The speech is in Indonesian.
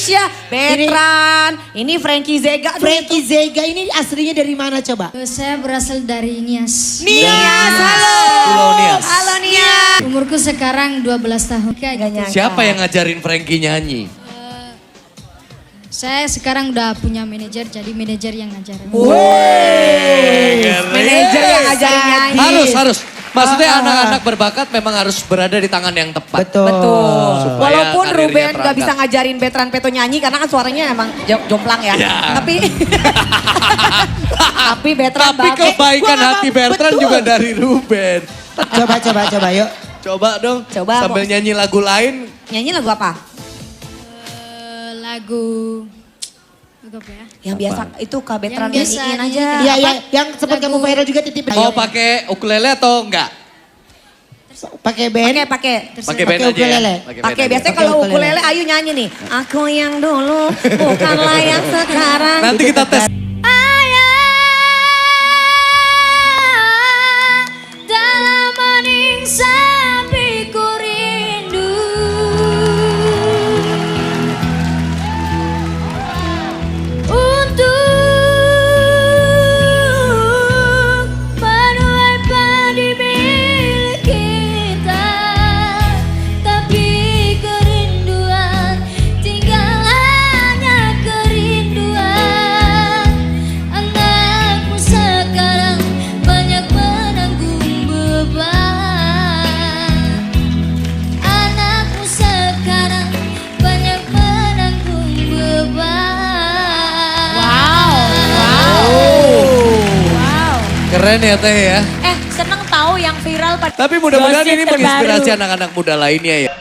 Indonesia. Betran, ini Frankie Zega. Frankie Zega ini aslinya dari mana coba? Saya berasal dari Nias. Nias, halo. Pulau Nias. Halo Nias. Umurku sekarang 12 tahun. Gak nyangka. Siapa yang ngajarin Frankie nyanyi? Saya sekarang udah punya manajer, jadi manajer yang ngajarin. Manajer yang ngajarin nyanyi. Harus. Maksudnya anak-anak berbakat memang harus berada di tangan yang tepat. Betul. Supaya Walaupun karirnya Ruben gak terangkat. bisa ngajarin Betran Peto nyanyi karena kan suaranya emang jomplang ya. Tapi tapi Betran Tapi kebaikan hati Bertrand juga dari Ruben. Coba yuk. Coba dong, Coba, sambil nyanyi lagu lain. nyanyi lagu apa? Lagu apa ya? Yang biasa itu Kak Betran Yang biasa nyanyiin aja. Iya, yang sempat Lagu- kamu viral juga titip. Mau pakai ukulele atau enggak? Pakai band. Pakai. Pakai band Pakai aja ya. ukulele. band Pakai aja. biasanya Pakai kalau ukulele. ukulele Ayu nyanyi nih. Aku yang dulu bukanlah yang sekarang. Nanti kita tes. Dalam hening sepi ku rindu. Untuk menuai padi milik kita. Tapi kerinduan tinggal hanya kerinduan. Anakmu sekarang banyak menanggung beban. Anakmu sekarang banyak menanggung beban. Keren ya Teh ya. Seneng tahu yang viral pada Tapi mudah-mudahan Gosip ini terbaru. menginspirasi anak-anak muda lainnya ya.